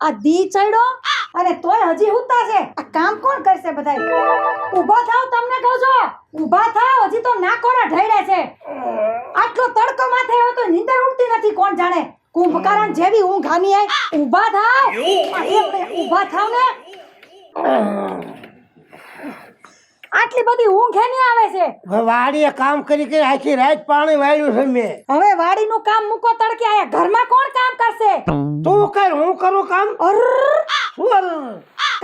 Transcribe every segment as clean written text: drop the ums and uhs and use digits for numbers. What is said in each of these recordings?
આ દી ચડ્યો અને તોય હજી હુતા છે. આ કામ કોણ કરશે બધાય? ઊભા થાવ, તમને કહું છું, ઊભા થાવ. હજી તો નાકોડા ઢળે છે. આટલો તડકો માથે આવ્યો તો નીંદર ઉડતી નથી. કોણ જાણે કુંભકરણ જેવી ઊંઘ આની આય. ઊભા થાવ, ઊભા થાવ ને. આટલી બધી ઊંઘ એની આવે છે. વાડીએ કામ કરી કરી આખી રાત પાણી વાળ્યું છે મેં. હવે વાડીનું કામ મૂકો તડકે. આયા ઘરમાં કોણ કામ કરશે? તું કર, હું કરું કામ. શું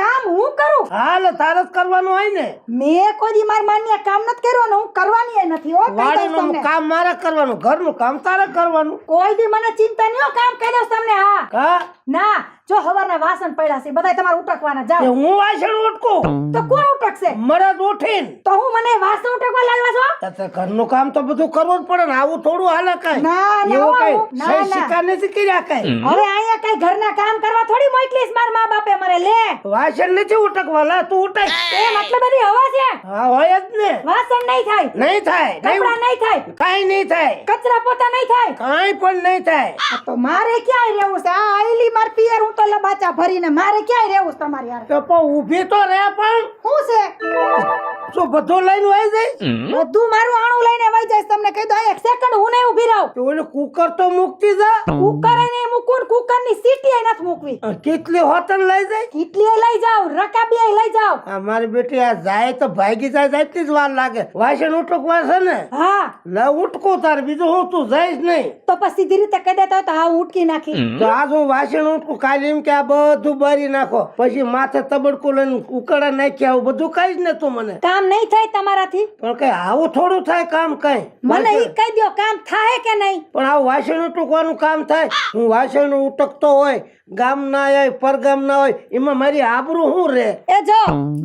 કામ હું કરું? હાલ તારે જ કરવાનું હોય ને. મેં કોઈ દી માર માન્ય કામ નથી કર્યું ને હું કરવાની નથી. હો, વાડીનું કામ મારે કરવાનું, ઘરનું કામ તારે કરવાનું. કોઈ દી મને ચિંતા નહીં હો. કામ કરી દઉં તમને. હા હા ના, જો હવારના વાસણ પડ્યા છે બધાય તમારે ઉટકવાના. જાઓ. હું વાસણ ઉટકું તો કોણ ઉટકશે? મરદ ઉઠીને. તો હું મને વાસણ ઉટકવા લાવવા છો? તો ઘરનું કામ તો બધું કરવું જ પડે ને. આવું થોડું હાલે કાંઈ? ના, ના, એવું ના, કાંઈ ના. સહી શિકાર નથી કર્યા કાંઈ. હવે અહીંયા કઈ ઘરના કામ કરવા થોડી મોકલીશ માર મા બાપે મને. લે વાસણ નથી ઉટકવા. લા તું ઉટક. એ મતલબ બધી હવા છે. હા હોય જ ને. વાસણ નહીં થાય, નહીં થાય. કપડા નહીં થાય, કાંઈ નહીં થાય. કચરા પોતા નહીં થાય. કાંઈ પણ નહીં થાય. તો મારે ક્યાંય રહેવું છે? આ આઈલી માર પિયર, હું તો લબાચા ભરીને મારે ક્યાંય રહેવું છે તમારી યાર? તો પણ ઊભી તો રહે. પણ શું છે? શું બધું લઈને વહી જાય? બધું મારું આણું લઈને વઈ જાય. તમને કહી દો, એક સેકન્ડ હું નહીં ઊભી રહું. તો ઓલું કુકર તો મૂકતી જા. કુકર ને મૂકું, કુકર ની સીટી નથી મૂકવી. કેટલી હોતન લઈ જાય? કેટલી લઈ જાવ, રકાબી લઈ જાવ. આ મારી બેટી આ જાય તો ભાગી જાય, એટલી જ વાર લાગે. વાસણ ઉટકવા છે ને. હા લે ઉટકું તાર, બીજું હું તું જઈશ નહીં. તો પછી સીધી રીતે કહી દેતા હોય તો હા ઉટકી નાખી. તો આજ હું વાસણ ઉટકું, કાલે એમ કે આ બધું બારી નાખો, પછી માથે તબડકું લઈને ઉકળા નાખી આવું બધું કઈ જ ને તું મને. કામ નહીં થાય તમારાથી. પણ કઈ આવું થોડું થાય કામ કઈ? મને ઈ કહી દો, કામ થાય કે નહીં? પણ આવું વાસણ ઉટકવાનું કામ થાય? હું વાસણ ઉટકતો હોય, ગામ ના હોય, પરગામ ના હોય, એમાં મારી આબરૂ શું રે? એ જો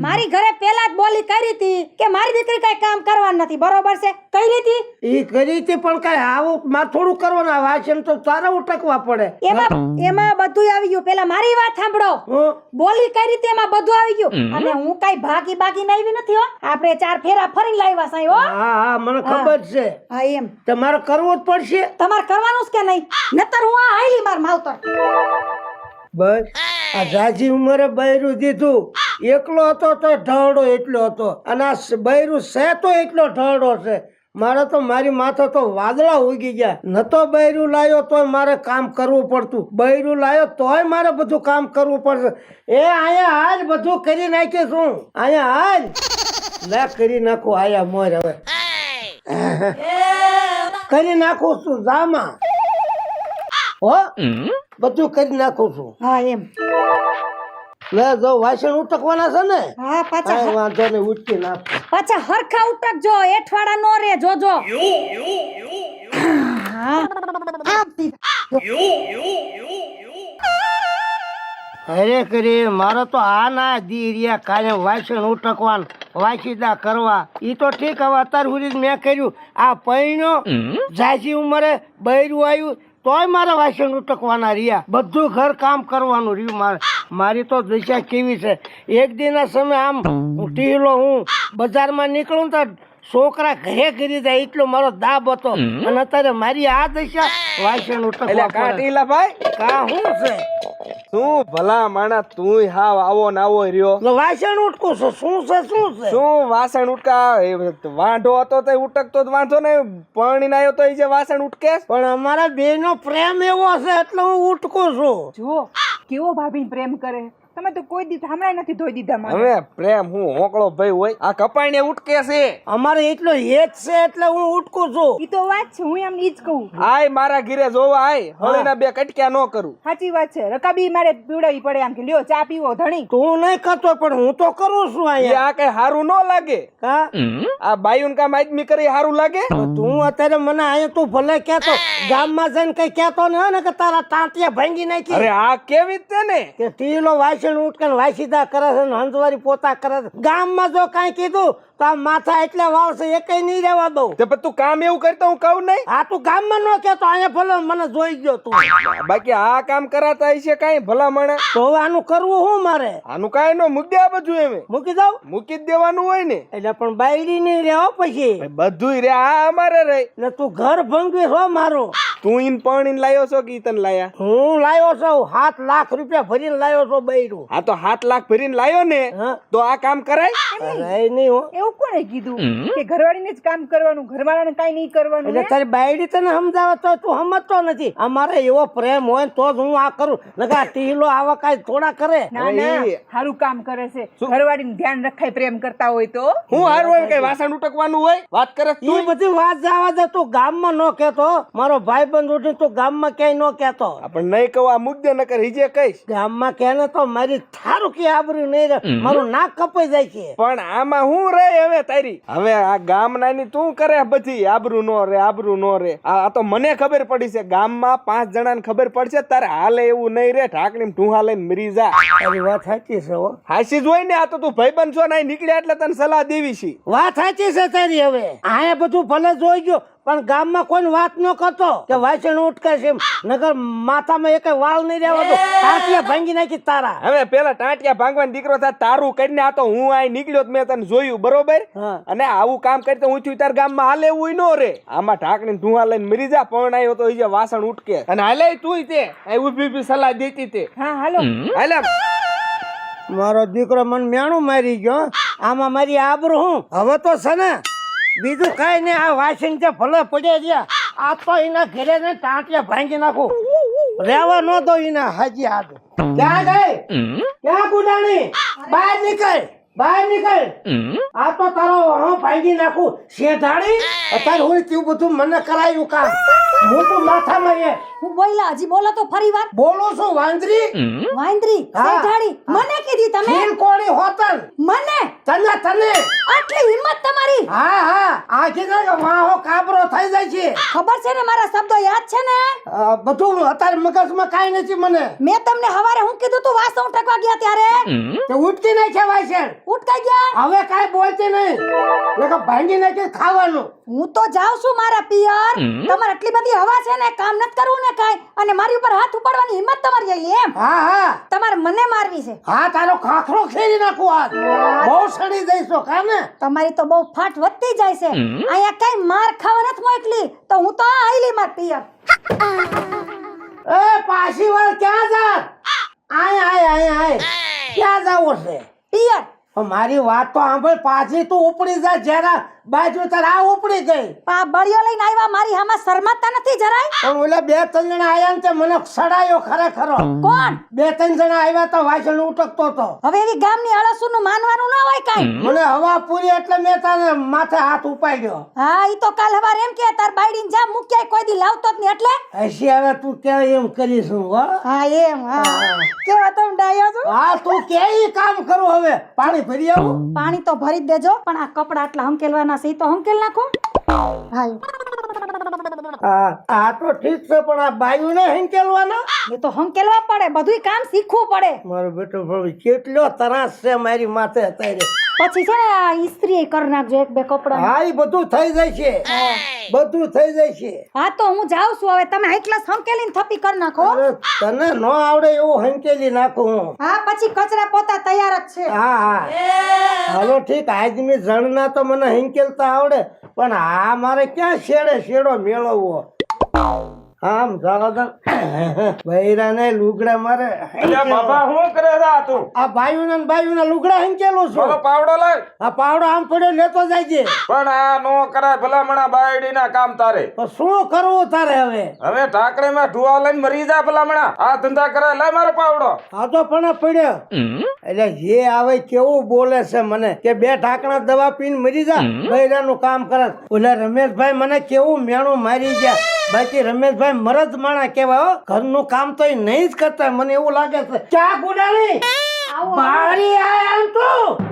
મારી ઘરે પેલા જ બોલી કરી હતી કે મારી દીકરી કઈ કામ કરવાનું નથી. બરોબર છે, કરી હતી. ઈ કરી હતી પણ કઈ આવું મારે થોડું કરવાનું. આ વાસણ તો તારે ઉટકવા પડે. એમાં બધું આવી ગયું. પેલા મારી વાત સાંભળો. બોલી કરી હતી એમાં બધું આવી ગયું. અને હું કઈ ભાગી આવી નથી. હો, આપણે 4 ફેરા ફરીને લાવ્યા સાઈ. હો હા હા મને ખબર છે. હા એમ તમારે કરવું જ પડશે. તમારે કરવાનું જ કે નહીં? નતર હું આ આઈલી માર માવતર. બસ આ જાજી ઉંમરે બૈરું દીધું. એકલો હતો તો ઢળડો એટલો હતો, અને આ બૈરું છે તો એટલો ઢળડો છે. મારે તો મારી માથે તો વાદળા ઉગી ગયા. નતો બૈરું લાયો તોય મારે કામ કરવું પડતું. બૈરું લાયો તોય મારે બધું કામ કરવું પડશે. એ અહીંયા હાલ બધું કરી નાખીશ હું. અહીંયા હાલ લે કરી નાખું. આયા મોર હવે કરી નાખું છું. જામાં હો બધું કરી નાખું છું. હા એમ. લે જો વાસણ ઉટકવાના છે ને. હા પાછા વાંધો ને ઉટકી નાખ. પાછા હરખા ઉટકજો, એઠવાડા નો રે. જોજો. હા અરે કરી મારો તો આ ના દી રહ્યા કાયમ વાસણ ઉટકવાનું, વાસીદા કરવા. ઈ તો ઠીક, હવે અત્યાર સુધી મેં કર્યું. આ પૈણો જાજી ઉંમરે બૈરું આવ્યું તોય મારે વાસણ ઉટકવાના રહ્યા. બધું ઘર કામ કરવાનું રહ્યું. મારી તો દિશા કેવી છે. એક દિનના સમય આમ ટીહલો હું બજારમાં નીકળું તો છોકરા ઘરે કરી જાય એટલો મારો દાબ હતો. અને અત્યારે મારી આ દિશા વાસણ ઉટકવા પડે. ભાઈ કા શું છે? શું ભલા માણા તું હાવ આવો ને આવો રહ્યો. વાસણ ઉટકું છું. શું છે શું છે? શું વાસણ ઉટકા? વાંઢો હતો તો ઉટકતો જ વાંધો ને. પરણી ના આવ્યો તો એ જે વાસણ ઉટકે. પણ અમારા બે નો પ્રેમ એવો છે એટલે હું ઉટકું છું. જો કેવો ભાભી પ્રેમ કરે. તમે તો કોઈ દી હમણાં નથી ધોઈ દીધા મને. હવે પ્રેમ હું હોકળો ભાઈ હોય. આ કપાઈને ઉટકે છે. અમારે એટલો હેત છે એટલે હું ઉટકું છું. ઈ તો વાત છે, હું એમ ઈ જ કહું. આય મારા ઘરે જોવા આય. હળીના 2 કટક્યા ન કરું. સાચી વાત છે. રકાબી મારે પીવડાવી પડે આમ કે લ્યો ચા પીવો ધણી. તું નહીં કરતો પણ હું તો કરું છું એ અહીંયા. આ કઈ હારું ન લાગે. હા આ બાયુન કામ આદમી કરી હારું લાગે. તું અત્યારે મને અહીંયા તું ભલે કહેતો, ગામમાં જઈને કઈ કહેતો ને કે તારા ટાંટિયા ભાંગી નાખી. અરે આ કેવી છે ને કે ટીલો વાસણ ઉટકે વાસીદા કરે છે ને હંસવારી પોતા કરે છે. ગામમાં જો કાંઈ કીધું તો આ માથા એટલે વાવશે એ કઈ નહીં રહેવા દઉં. તે પણ તું કામ એવું કરતો હું કહું નહીં. આ તું ગામમાં ન કહેતો, અહીંયા ભલે મને જોઈ ગયો તું. બાકી આ કામ કરાતા હશે કાંઈ ભલા માણે. તો હવે આનું કરવું શું મારે? આનું કાંઈ નો મૂકી આ બધું એમ મૂકી દઉં મૂકી જ દેવાનું હોય ને. એટલે પણ બાયડી નહીં રહે હો પછી. બધું રે આ અમારે રે. ને તું ઘર ભંગવી છો મારું. તું ઈન પરણીને લાયો છો કે ઈ તને લાયા? હું લાયો છું 7 લાખ રૂપિયા ભરીને લાયો છું બૈરું. હા તો 7 લાખ ભરીને લાયો ને હા. તો આ કામ કરાય? અરે નહીં હો. એવું કોણે કીધું કે ઘરવાળીને જ કામ કરવાનું, ઘરવાળાને કાંઈ નહીં કરવાનું? એટલે હે? તારી બાયડી તને સમજાવે તો તું સમજતો નથી. અમારે એવો પ્રેમ હોય ને તો જ હું આ કરું, નકર ટીલો આવા કાંઈ થોડા કરે. ના ના, હવે સારું કામ કરે છે. ઘરવાળીનું ધ્યાન રખાય પ્રેમ કરતા હોય તો. હું હારું હોય કઈ વાસણ ઉટકવાનું હોય વાત કરે ઈ તું? બધી વાત જવા દે, તું ગામમાં નો કહેતો. મારો ભાઈબંધ ઉઠી તું ગામમાં ક્યાંય નો કહેતો. પણ નહીં કહું આ મુદ્દે નકર હિજે કહીશ. ગામમાં કહે ને તો મારી થારું કે આબરૂ નહીં રહે, મારું નાક કપાઈ જાય છે. પણ આમાં હું રે હવે તારી? હવે આ ગામ નાની તું કરે બધી આબરૂ નો રે, આબરૂ નો રે. આ તો મને ખબર પડી છે, ગામમાં 5 જણાને ખબર પડશે તારે હાલે એવું નહીં રે. ઢાકણી ઢૂંહા લઈને મરી જા. તારી વાત સાચી છે હો. હાસી જ હોય ને. આ તો તું ભાઈબંધ છો ને, અહીં નીકળ્યા એટલે તને સલાહ દેવી છે. વાત સાચી છે તારી. હવે આયા બધું ભલે જોઈ ગયો પણ ગામમાં કોઈ વાત ન કરતો કે વાસણ ઉટકે છે, નગર માથામાં એક વાળ નહીં રહેવાતો. ટાંટિયા ભાંગી નાખી તારા. હવે પેલા ટાંટિયા ભાંગવાનો દીકરો થાય તારું કરીને આ તો હું અહીં નીકળ્યો તો મેં તને જોયું બરોબર. હા. અને આવું કામ કરી તો હું થયું તાર ગામમાં હાલે એવું નો રે. આમાં ઢાકણી ઢૂંહા લઈને મરી જા. પણ આવ્યો તો ઈ વાસણ ઉટકે અને હાલે તું તે અહીં ઊભી ઊભી સલાહ દેતી તે. હા હાલો. હાલે મારો દીકરો મને મેણું મારી ગયો. આમાં મારી આબરૂ હું હવે તો છે ને બીજું કઈ નહીં. આ વાસણ જે ભલે પડ્યા ગયા, આ તો એના ઘરે ને ટાંટિયા ભાંગી નાખું. રેવા ન દો એના હાજી હાથ. ક્યાં ગઈ? ક્યાં ગુડાણી? બહાર નીકળ, બહાર નીકળ. આ તો તારો હું ભાંગી નાખું. શેઠાણી અત્યારે હું તેવું બધું મને કરાયું કામ. મોટું માથામાં એ હું બોયલા હજી બોલો તો ફરી વાર. બોલું છું વાંદરી. વાંદરી હા. શેઠાડી મને કીધી તમે? ખીલ કોળી હોતન મને તને આટલી હિંમત તમારી? હા હા આખી ને વાહો કાબરો થઈ જાય છે. ખબર છે ને મારા શબ્દો યાદ છે ને? બધું અત્યારે મગજમાં કાંઈ નથી મને. મેં તમને હવારે હું કીધું તું વાસણ ઉટકવા ગયા ત્યારે? તે ઉઠતી નહીં છે વાસણ. ઉટકાઈ ગયા? હવે કાંઈ બોલતી નહીં, નકર ભાંગી નાખી ખાવાનું. હું તો જાઉં છું મારા પિયર. તમારે એટલી બધી હવા છે ને, કામ નથી કરવું ને કાંઈ, અને મારી ઉપર હાથ ઉપાડવાની હિંમત તમારી આલી એમ? હા હા તમારે મને મારવી છે? હા તારો ખાખરો ખેરી નાખું આજ. બહુ સડી જઈશો કાને. તમારી તો બહુ ફાટ વધતી જાય છે. અહીંયા કઈ માર ખાવા નથી મોકલી તો હું તો આ આઈલી માર પિયર. એ પાછી વાર ક્યાં જા? આય આય આય આય ક્યાં જાવ છે? પિયર મારી વાત તો સાંભળ. પાછી તું ઉપડી જા. જરા બાજુ તાર આ ઉપડી ગઈ. પા બળિયો લઈને આવ્યા, મારી હામાં શરમાતા નથી જરાય? પણ ઓલા 2-3 જણા આયા ને તે મને સડાયો ખરેખરો. કોણ? 2-3 જણા આવ્યા તો વાસણ ઉટકતો તો. હવે એવી ગામની અળસુનું માનવાનું ના હોય કાંઈ. મને હવા પૂરી એટલે મેં તારે માથે હાથ ઉપાડ્યો. હા ઈ તો કાલ હવાર એમ કે તાર બાયડીને જા મૂક્યાય કોઈ દી લાવતો જ નહીં એટલે. હસી હવે તું કે એમ કરીશું હો. હા એમ. હા કેવા તમે ડાયો છો? હા તું કે ઈ કામ કરું. હવે પાણી ભરી આવું. પાણી તો ભરી જ દેજો, પણ આ કપડા આટલા હંકેલવાના છે ઈ તો હંકેલ નાખો. હા આ તો ઠીક છે પણ આ બાયુને હંકેલવાના. એ તો હંકેલવા પડે, બધુંય કામ શીખવું પડે. મારો બેટો ભાઈ કેટલો ત્રાસ છે મારી માથે અત્યારે. પછી છે ને આ ઈસ્ત્રી કરી નાખજો 1-2 કપડા. હા ઈ બધું થઈ જાય છે, બધું થઈ જાય છે. હા તો હું જાઉં છું હવે. તમે હાઈક્લાસ હંકેલીને થપી કરી નાખો. અરે તને ન આવડે એવું હંકેલી નાખું હું. હા પછી કચરા પોતા તૈયાર જ છે. હા હા હાલો ઠીક. આદમી જણના તો મને હંકેલતા આવડે, પણ આ મારે ક્યાં શેડો મેળવવો. આમ જાવા બૈરાને લુગડા મારે બાપા શું કરે છે આ તું? આ બાયુના લુગડા હંકેલું છું. મારો પાવડો લાય. આ પાવડો આમ પડ્યો લેતો જાય છે. પણ આ નો કરાય ભલામણા બાયડીના કામ તારે. તો શું કરવું તારે હવે? હવે ઢાકણીમાં ઢુવા લઈને મરી જા ભલામણા. આ ધંધા કરાય. લાય મારો પાવડો. આ તો પણ પડ્યો. એટલે જે આવે કેવું બોલે છે મને કે 2 ઢાકણા દવા પીને મરી જા, બૈરાનું કામ કરે. ઓલા રમેશભાઈ મને કેવું મેણું મારી ગયા. બાકી રમેશભાઈ મરદ માણા કેવા હો. ઘરનું કામ તો એ નહીં જ કરતા. મને એવું લાગે છે. ચા ગુડાણી બારી આય આમ તું.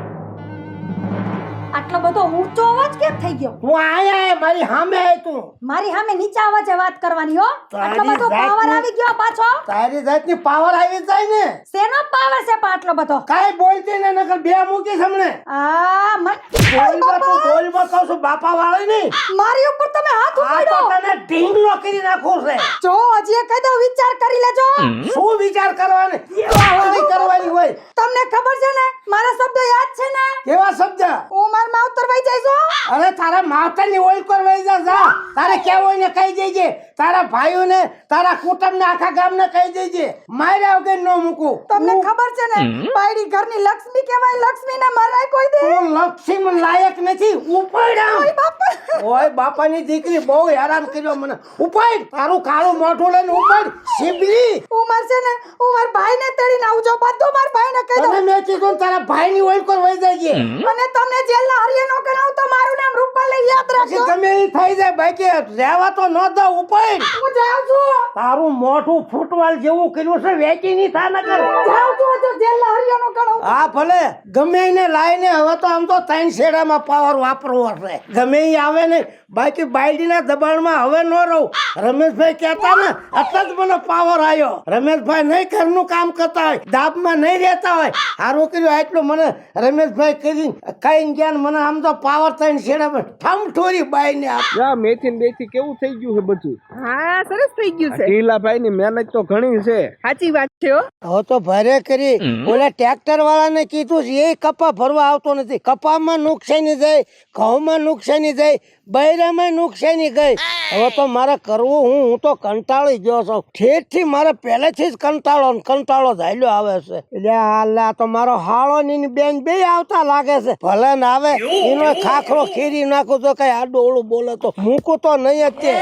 આટલો બધો ઊંચો અવાજ કેમ થઈ ગયો? તું આયા મારી સામે આય તું. મારી સામે નીચા અવાજે વાત કરવાની હો. આટલો તારી બધો જાતની- પાવર આવી ગયો પાછો? તારી જાતની પાવર આવી જાય ને. શેનો પાવર છે પણ આટલો બધો? કાઈ બોલતી ને નકર 2 મૂકી સામે. આ મન બોલમાં તું બોલમાં કહું છું બાપા વાળી નહીં, મારી ઉપર તમે હાથ આ તો ઉપાડ્યો. તને ઢીંગલો કરી નાખું છે. જો હજી એ કહી દઉં, વિચાર કરી લેજો. શું વિચાર કરવાનો? કેવા વાળી કરવાની હોય? તમને ખબર છે ને મારા શબ્દો યાદ છે ને? કેવા શબ્દ? હું માર માવતર વઈ જઈશ હો. અરે તારા માવતરની ઓળ પર વઈ જા. તારે કેવું હોય ને કહી દેજે. તારા ભાઈઓને, તારા કુટુંબને, આખા ગામને કહી દેજે. માર્યા વગર ન મૂકું. તમને ખબર છે ને બાયડી ઘરની લક્ષ્મી કહેવાય, લક્ષ્મીને મરાય કોઈ દે. તું લક્ષ્મી લાયક નથી. ઉપાડ આમ. ઓય બાપા. ઓય બાપાની દીકરી બહુ હેરાન કર્યો મને. ઉપાડ. તારું કાળું મોઢું લઈને ઉપાડ. શિબલી. હું માર છે ને હું માર ભાઈને તેડીને આવું છું. બધું માર ભાઈને કહી દઉં. તને મેં કીધું તારા ભાઈની ઓળ પર વઈ જજે. અને તમને જેલના હરિયે નો કરાવ તો મારું નામ રૂપાલી યાદ પછી રાખજો. ગમે એ થઈ જાય બાકી રહેવા તો ન દો. ઉપાડ. હું જાઉં છું. તારું મોઢું ફૂટવાલ જેવું કર્યું છે. વેચી નહીં થા ન કર. જાઉં છું હજુ જેલના હરિયે નો કરાવ. હા ભલે ગમે એને લાઈને હવે તો આમ તો ત્રણ શેડામાં પાવર વાપરવો હશે. ગમે એ આવે ને, બાકી બાયડીના દબાણમાં હવે ન રહું. રમેશભાઈ કહેતા ને એટલે જ મને પાવર આવ્યો. રમેશભાઈ નહીં ઘરનું કામ કરતા હોય, દાબમાં નહીં રહેતા હોય. સારું કર્યું આટલું મને રમેશભાઈ કરી કઈ ગયા ને મને આમ તો પાવર ત્રણ શેડામાં ઠમઠોરી બાઈને આપ. જા મેથી ને બેથી કેવું થઈ ગયું છે બધું. હા સરસ થઈ ગયું છે. ઢીલાભાઈ ની મહેનત તો ઘણી છે. સાચી વાત છે હો. હવે તો ભારે કરી ઓલા ટ્રેક્ટર વાળાને કીધું છે એ કપા ભરવા આવતો નથી. કપામાં નુકસાની જાય, ઘઉંમાં નુકસાની જાય, બૈરામાં નુકસાની ગઈ. હવે તો મારે કરવું હું તો કંટાળી ગયો છું. ઠેઠથી મારે પહેલેથી જ કંટાળો ઝાલ્યો આવે છે. એટલે હાલ આ તો મારો હાળો ની એની બેન બે આવતા લાગે છે. ભલે ને આવે એનો ખાખરો ખીરી નાખું તો કઈ આડું ઓળું બોલે તો મૂકું તો નહીં જ તે.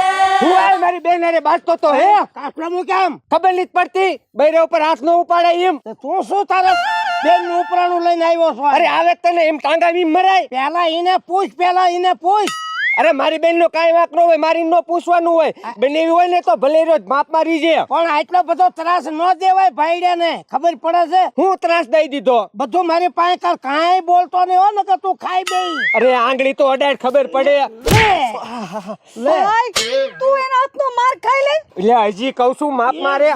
હું આ મારી બેન અરે બાજતો તો હે કાફલામાં કેમ? ખબર નથી પડતી બૈરા ઉપર હાથ નો ઉપાડે એમ. તું શું તારે બેન નું ઉપરાણું લઈને આવ્યો છો? અરે આવે તને એમ ટાંગા વીમ મરાય. પેલા એને પૂછ. અરે મારી બેન નો કાંઈ વાંક નો હોય, મારી નો પૂછવાનું હોય. બેન એવી હોય ને તો ભલે રોજ માપ મારી છે. પણ આટલો બધો ત્રાસ ન દેવાય ભાઈડે ને. ખબર પડે છે? હું ત્રાસ દઈ દીધો. બધું મારી પાસે કર, કાંઈ બોલતો નહીં હો ને કે તું ખાઈ બે. અરે આંગળી તો અડાડ ખબર પડે. લે ભાઈ તું એના હાથનો માર ખાઈ લે. એટલે હજી કઉ છું માપ મારે.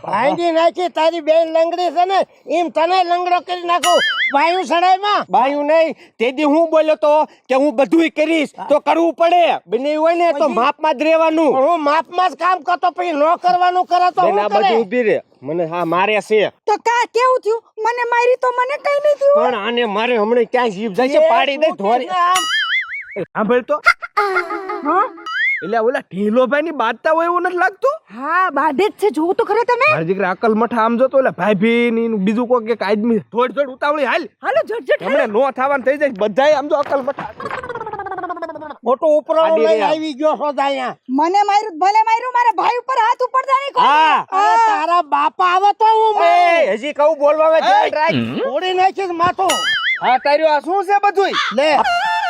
ભાંગી નાખી તારી બેન લંગડી છે ને એમ તને લંગડો કરી નાખું વાયુ સડાઈમાં. બાયું નહીં તેદી હું બોલ્યો તો કે હું બધુંય કરીશ તો કરવું પડે. બેન એવું હોય ને તો માપમાં જ રહેવાનું. પણ હું માપમાં જ કામ કરતો પછી ન કરવાનું કરે તો બેન આ હું બધું કરે? ઊભી રે. મને હા મારે છે તો કા કેવું થયું? મને મારી તો મને કઈ નહીં થયું. પણ આને મારે હમણાં ક્યાં જીભ જાય છે પાડી દે ધોરી. સાંભળ તો. એટલે ઓલા ઢીલોભાઈ ની બાદતા હોય એવું નથી લાગતું. હા બાધે જ છે. જોવું તો ખરે તમે. મારી દીકરા અકલ મઠા આમ જોતો એટલે ભાઈ ની બીજું કોઈ એક આદમી થોડી ઉતાવળી હાલ. હાલો ઝટઝટ. હમણે નો થવાનું થઈ જાય બધાય આમ જો અકલ મઠા. મોટો ઉપરાણો આડી લઈને રહ્યા. આવી ગયો છો દાયા. મને માર્યું ભલે માર્યું, મારા ભાઈ ઉપર હાથ ઉપાડતા નહીં કોઈ. હા અરે તારા બાપા આવે તો હું એ હજી કહું બોલવામાં ધ્યાન રાખ. થોડી નાખીશ માથું. હા તાર્યો આ શું છે બધું? લે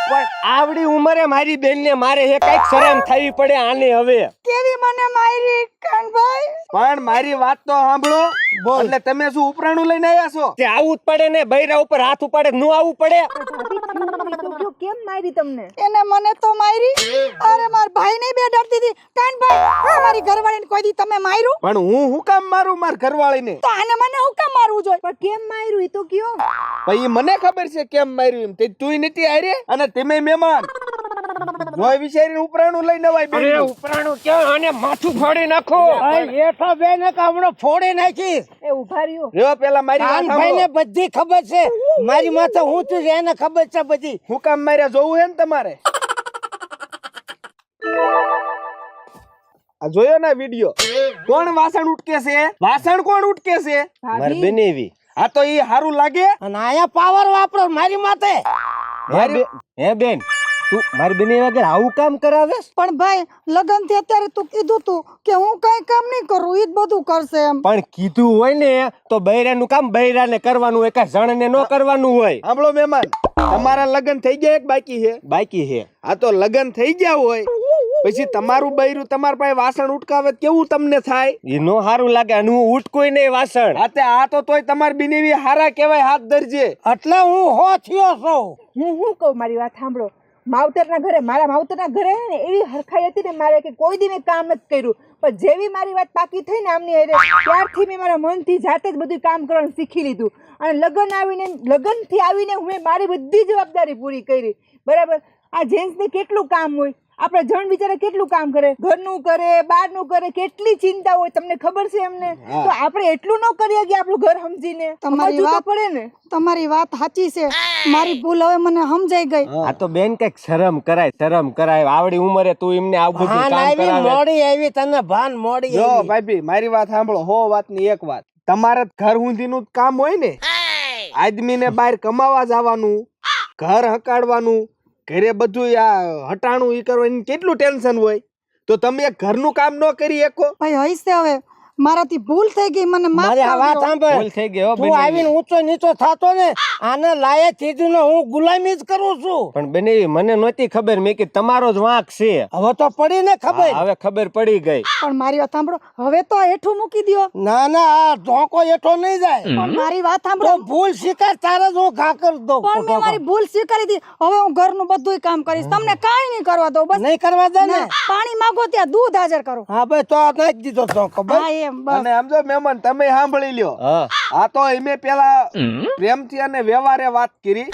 પણ આવડી ઉંમરે મારી બેન ને મારે હે કઈક શરમ થવી પડે આને હવે. કેવી મને મારી કાનભાઈ. પણ મારી વાત તો સાંભળો. એટલે તમે શું ઉપરાણું લઈને આવ્યા છો? તે આવું જ પડે ને બૈરા ઉપર હાથ ઉપાડે નું આવવું પડે. તો કેમ મારી તમને? એને મને તો મારી. અરે માર ભાઈ ને બે ડરતી હતી. કાનભાઈ મારી ઘરવાળીને કોઈ દી તમે માર્યું? પણ હું કામ મારું માર ઘરવાળીને? તો આને મને હું કામ મારવું જોઈએ? પણ કેમ માર્યું એ તો કયો. પછી મને ખબર છે કેમ માર્યું એમ. તે તુંય નથી હારે અને તમે મહેમાન. જોઈ વિચારીને ઉપરાણું લઈને અવાય બેન. અરે ઉપરાણું ક્યાં આને માથું ફાડી નાખો. હેઠો બેન હમણાં ફોડી નાખીશ. એ ઉભા રહ્યો. જો પેલા મારી વાત કાનભાઈ ને સાંભળો. બધી ખબર છે. મારી માથે હું છું એને ખબર છે બધી. હું કામ માર્યા જોવું હે ને તમારે? આ જોયો ને વિડિયો? કોણ વાસણ ઉટકે છે? વાસણ કોણ ઉટકે છે? મારી બેનેવી. આ તો ઈ હારું લાગે. અને આયા પાવર વાપરો મારી માથે. હે બેન તું મારી બેને વગર આવું કામ કરાવે. પણ ભાઈ લગન થી અત્યારે તું કીધું તું કે હું કઈ કામ નહીં કરું, ઈ જ બધું કરશે એમ. પણ કીધું હોય ને તો બૈરાનું કામ બૈરાને કરવાનું હોય, કાંઈ જણને ન કરવાનું હોય. સાંભળો મહેમાન, તમારા લગન થઈ ગયા એક બાકી છે? બાકી હે. આ તો લગન થઈ ગયા હોય પછી તમારું બૈરું તમારા પાસે વાસણ ઉટકાવે તો કેવું તમને થાય? ઈ નો સારું લાગે અને હું ઉટકોય નહીં વાસણ. આ તો તોય તમારી બીનેવી હારા કહેવાય હાથ ધરજે. એટલે હું હો થયો છું. હું કહું મારી વાત સાંભળો. માવતરના ઘરે મારા માવતરના ઘરે હે ને એવી હરખાઈ હતી ને મારે કે કોઈ દી મેં કામ નથી કર્યું. પણ જેવી મારી વાત પાકી થઈ ને આમની હારે ત્યારથી મેં મારા મનથી જાતે જ બધું કામ કરવાનું શીખી લીધું. અને લગનથી આવીને હું મારી બધી જવાબદારી પૂરી કરી. બરાબર. આ જેન્ટ્સ ને કેટલું કામ હોય, આપણા જણ બિચારા કેટલું કામ કરે, ઘરનું કરે, બહારનું કરે, કેટલી ચિંતા હોય, તમને ખબર છે એમને? તો આપણે એટલું ન કરીએ કે આપણું ઘર સમજીને તમારી સમજવું તો વાત- પડે ને. તમારી વાત સાચી છે, મારી ભૂલ હવે મને સમજાઈ ગઈ. આ તો બેન કઈક શરમ કરાય આવડી ઉંમરે તું એમને આવું બધું ભાન કામ આવી કરાવે. મોડી આવી તને ભાન મોડી જો આવી. ભાઈ મારી વાત સાંભળો, હો વાતની એક વાત, તમારે ઘર ઊંધીનું જ કામ હોય ને, આદમીને બહાર કમાવા જવાનું, ઘર હકાડવાનું, ઘરે બધું આ હટાણું ઈ કરવાનું કેટલું ટેન્શન હોય, તો તમે એક ઘરનું કામ ન કરી શકો? ભાઈ હઈશે હવે, મારાથી ભૂલ થઈ ગઈ, મને માફ મારી આ વાત કરજો. સાંભળ. ભૂલ થઈ ગઈ હો તું બેન. આવીને ઊંચો નીચો થાતો ને, આને લાયક ચીજ ને હું ગુલામી જ કરું છું. પણ બેન મને નહોતી ખબર, મેં કે તમારો જ વાંક છે. હવે તો પડી ને ખબર. હવે ખબર પડી ગઈ. પણ મારી વાત સાંભળો, હવે તો હેઠું મૂકી દ્યો. ના ના, આ ધોકો એઠો નહીં જાય. પણ મારી વાત તો સાંભળો, ભૂલ સ્વીકાર, તારે જ હું ઘા કરી દઉં. પણ મેં મારી ભૂલ સ્વીકારી હતી. હવે હું ઘરનું બધુંય કામ કરીશ, તમને કાંઈ નહીં કરવા દઉં. બસ નહીં કરવા દે ને. ના, પાણી માંગો ત્યાં દૂધ હાજર કરો. હા ભાઈ, તો નાખી દીધો ધોકો. બસ. હા એમ બસ. અને આમ જો મહેમાન, તમે સાંભળી લ્યો, હા આ તો એમે પેલા પ્રેમથી અને વ્યવહારે વાત કરી,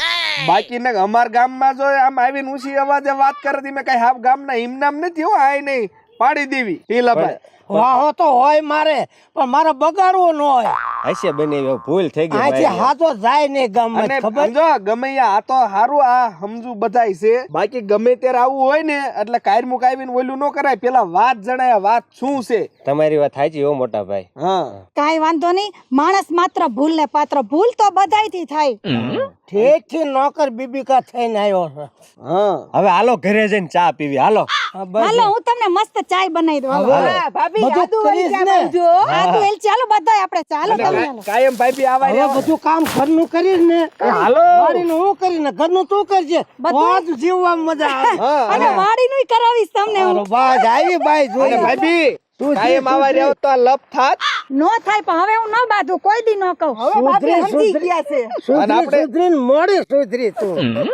બાકી ને અમાર ગામમાં જો આમ આવીને ઊંચી અવાજે વાત કરે મેં કઈ હાફ ગામના હિમનામ નથી હો, આય નહીં પાડી દેવી ઢીલાભાઈ. વાહો તો હોય મારે, પણ મારે બગાડવો ન હોય. હશે બેન, હવે ભૂલ થઈ ગઈ આથી મારી. હાથો જાય નહીં ગામમાં, અને ખબર? સમજો ગમે યા આ તો હારું આ સમજુ બધાય છે, બાકી ગમે ત્યારે આવું હોય ને એટલે કાયરમુક આવીને ઓલું ન કરાય, પેલા વાત જણાય વાત શું છે. તમારી વાત સાચી હો મોટા ભાઈ. હા કાંઈ વાંધો નહીં, માણસ માત્ર ભૂલ ને પાત્ર, ભૂલ તો બધાયથી થાય. ઠીક થી નોકર બીબીકા થઈને આવ્યો છે. હા હવે હાલો ઘરે જઈને ચા પીવી. હાલો હા, બસ. હાલો હું તમને મસ્ત ચાય બનાવી દઉં. હાલો. હા, ભાભી બધું આદુ વાળી કરીશ ચા ને. બનાવજો. આદુ એલ ચાલો બધાય આપણે ચાલો તમે હાલો. કાયમ ભાઈ આવા હવે બધું કામ ઘરનું કરીશ ને, હાલો. વાડીનું હું કરીને ઘરનું તું કરજે. બધું. તો જ જીવવામાં મજા આવે. હા અને વાડીનુંય કરાવીશ તમને હું. હાલો, બસ આવી બાઈ અને જોઈ. ભાઈ તું કાયમ જી, આવા તું રહ્યો તો આ લપ થાત. નો થાય પણ હવે હું ન બાંધું, કોઈ દી ન કહું. હવે ભાભી સુધરી, સમજી સુધરી. ગયા છે. અને આપણે- સુધરીને મોડી સુધરી તું.